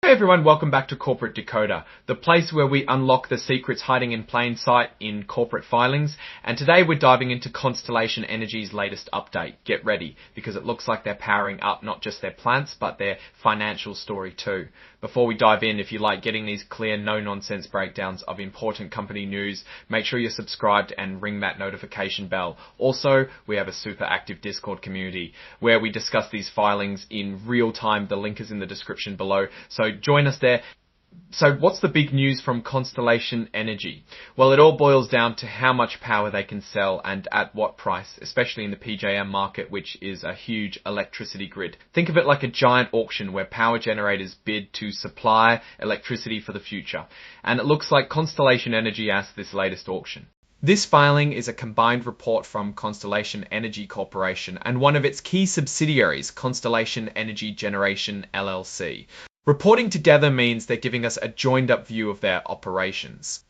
Hey everyone, welcome back to Corporate Decoder, the place where we unlock the secrets hiding in plain sight in corporate filings. And today we're diving into Constellation Energy's latest update. Get ready, because it looks like they're powering up not just their plants, but their financial story too. Before we dive in, if you like getting these clear, no-nonsense breakdowns of important company news, make sure you're subscribed and ring that notification bell. Also, we have a super active Discord community where we discuss these filings in real time. The link is in the description below. So join us there. So what's the big news from Constellation Energy? Well, it all boils down to how much power they can sell and at what price, especially in the PJM market, which is a huge electricity grid. Think of it like a giant auction where power generators bid to supply electricity for the future. And it looks like Constellation Energy asked this latest auction. This filing is a combined report from Constellation Energy Corporation and one of its key subsidiaries, Constellation Energy Generation LLC. Reporting together means they're giving us a joined-up view of their operations.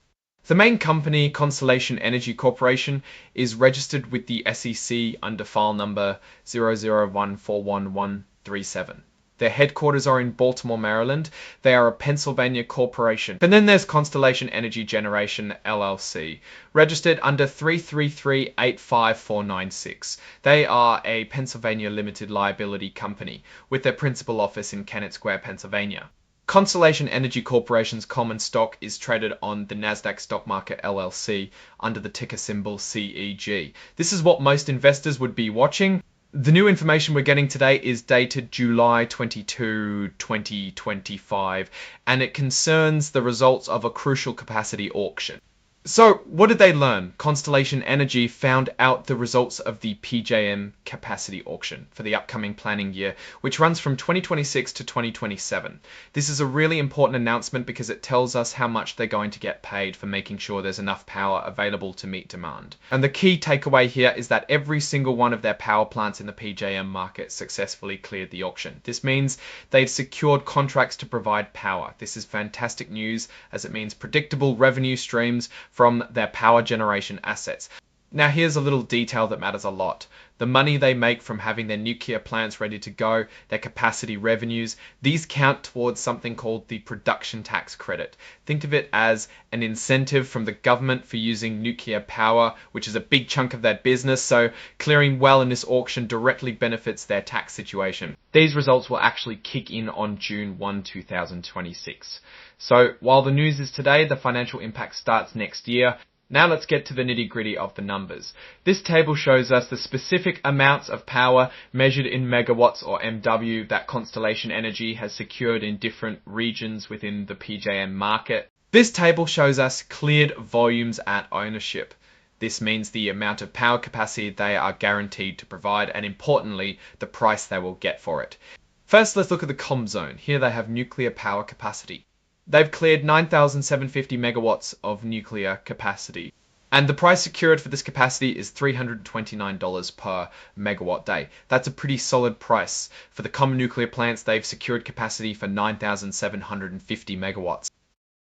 The main company, Constellation Energy Corporation, is registered with the SEC under file number 001411137. Their headquarters are in Baltimore, Maryland. They are a Pennsylvania corporation. And then there's Constellation Energy Generation LLC, registered under 333-85496. They are a Pennsylvania limited liability company with their principal office in Kennett Square, Pennsylvania. Constellation Energy Corporation's common stock is traded on the Nasdaq Stock Market LLC under the ticker symbol CEG. This is what most investors would be watching. The new information we're getting today is dated July 22, 2025, and it concerns the results of a crucial capacity auction. So, what did they learn? Constellation Energy found out the results of the PJM capacity auction for the upcoming planning year, which runs from 2026 to 2027. This is a really important announcement because it tells us how much they're going to get paid for making sure there's enough power available to meet demand. And the key takeaway here is that every single one of their power plants in the PJM market successfully cleared the auction. This means they've secured contracts to provide power. This is fantastic news as it means predictable revenue streams from their power generation assets. Now here's a little detail that matters a lot. The money they make from having their nuclear plants ready to go, their capacity revenues, these count towards something called the production tax credit. Think of it as an incentive from the government for using nuclear power, which is a big chunk of their business, so clearing well in this auction directly benefits their tax situation. These results will actually kick in on June 1, 2026. So while the news is today, the financial impact starts next year. Now let's get to the nitty-gritty of the numbers. This table shows us the specific amounts of power measured in megawatts or MW that Constellation Energy has secured in different regions within the PJM market. This table shows us cleared volumes at ownership. This means the amount of power capacity they are guaranteed to provide and, importantly, the price they will get for it. First, let's look at the COM zone. Here they have nuclear power capacity. They've cleared 9,750 megawatts of nuclear capacity. And the price secured for this capacity is $329 per megawatt day. That's a pretty solid price. For the common nuclear plants, they've secured capacity for 9,750 megawatts.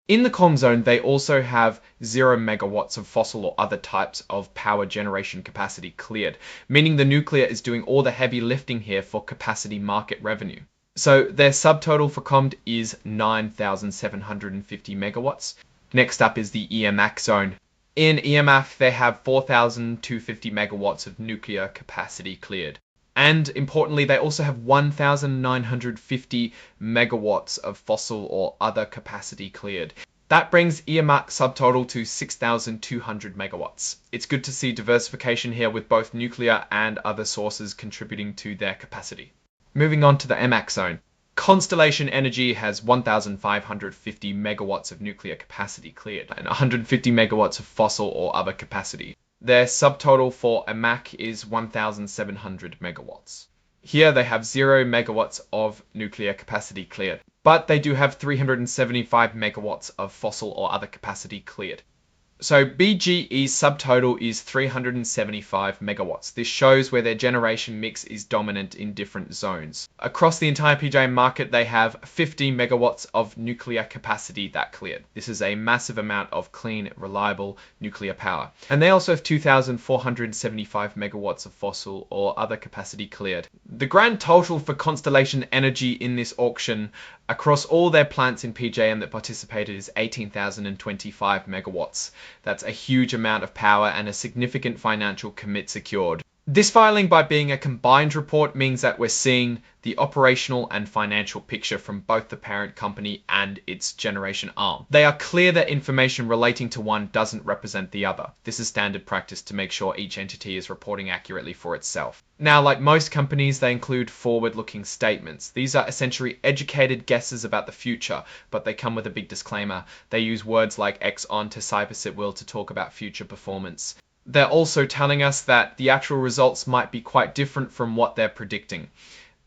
In the COM zone, they also have 0 megawatts of fossil or other types of power generation capacity cleared, meaning the nuclear is doing all the heavy lifting here for capacity market revenue. So their subtotal for COMD is 9,750 megawatts. Next up is the EMAC zone. In EMAC, they have 4,250 megawatts of nuclear capacity cleared. And importantly, they also have 1,950 megawatts of fossil or other capacity cleared. That brings EMAC subtotal to 6,200 megawatts. It's good to see diversification here with both nuclear and other sources contributing to their capacity. Moving on to the EMAC zone. Constellation Energy has 1,550 megawatts of nuclear capacity cleared and 150 megawatts of fossil or other capacity. Their subtotal for EMAC is 1,700 megawatts. Here they have 0 megawatts of nuclear capacity cleared, but they do have 375 megawatts of fossil or other capacity cleared. So BGE's subtotal is 375 megawatts. This shows where their generation mix is dominant in different zones. Across the entire PJM market, they have 50 megawatts of nuclear capacity that cleared. This is a massive amount of clean, reliable nuclear power. And they also have 2,475 megawatts of fossil or other capacity cleared. The grand total for Constellation Energy in this auction across all their plants in PJM that participated is 18,025 megawatts. That's a huge amount of power and a significant financial commit secured. This filing, by being a combined report, means that we're seeing the operational and financial picture from both the parent company and its generation arm. They are clear that information relating to one doesn't represent the other. This is standard practice to make sure each entity is reporting accurately for itself. Now, like most companies, they include forward-looking statements. These are essentially educated guesses about the future, but they come with a big disclaimer. They use words like X on to cybersec at will to talk about future performance. They're also telling us that the actual results might be quite different from what they're predicting.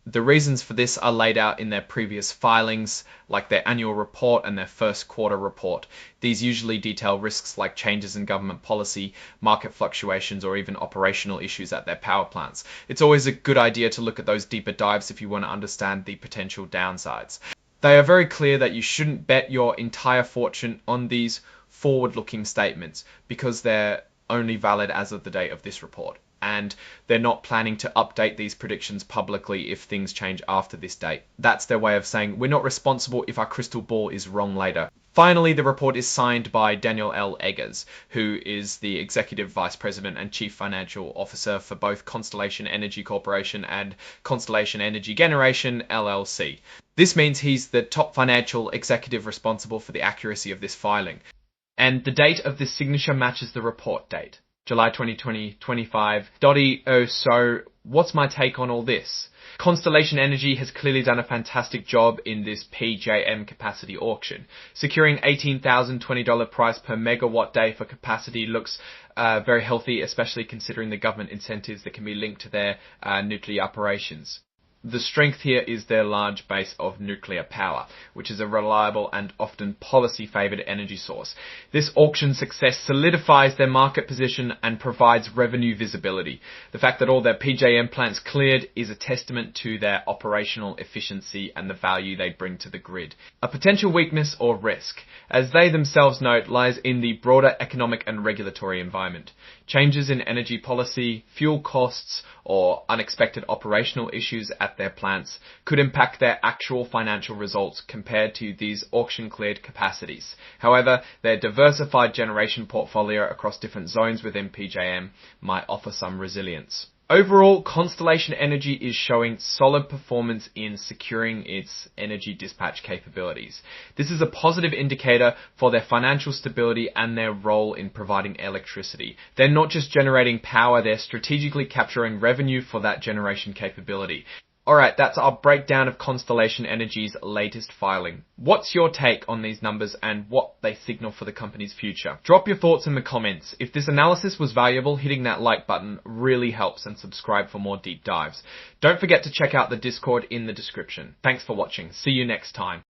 The reasons for this are laid out in their previous filings, like their annual report and their first quarter report. These usually detail risks like changes in government policy, market fluctuations, or even operational issues at their power plants. It's always a good idea to look at those deeper dives if you want to understand the potential downsides. They are very clear that you shouldn't bet your entire fortune on these forward-looking statements because they're only valid as of the date of this report, and they're not planning to update these predictions publicly if things change after this date. That's their way of saying we're not responsible if our crystal ball is wrong later. Finally, the report is signed by Daniel L. Eggers, who is the Executive Vice President and Chief Financial Officer for both Constellation Energy Corporation and Constellation Energy Generation, LLC. This means he's the top financial executive responsible for the accuracy of this filing. And the date of this signature matches the report date, July 2025. So what's my take on all this? Constellation Energy has clearly done a fantastic job in this PJM capacity auction. Securing $18,020 price per megawatt day for capacity looks very healthy, especially considering the government incentives that can be linked to their nuclear operations. The strength here is their large base of nuclear power, which is a reliable and often policy-favoured energy source. This auction success solidifies their market position and provides revenue visibility. The fact that all their PJM plants cleared is a testament to their operational efficiency and the value they bring to the grid. A potential weakness or risk, as they themselves note, lies in the broader economic and regulatory environment. Changes in energy policy, fuel costs, or unexpected operational issues at their plants could impact their actual financial results compared to these auction-cleared capacities. However, their diversified generation portfolio across different zones within PJM might offer some resilience. Overall, Constellation Energy is showing solid performance in securing its energy dispatch capabilities. This is a positive indicator for their financial stability and their role in providing electricity. They're not just generating power, they're strategically capturing revenue for that generation capability. Alright, that's our breakdown of Constellation Energy's latest filing. What's your take on these numbers and what they signal for the company's future? Drop your thoughts in the comments. If this analysis was valuable, hitting that like button really helps, and subscribe for more deep dives. Don't forget to check out the Discord in the description. Thanks for watching. See you next time.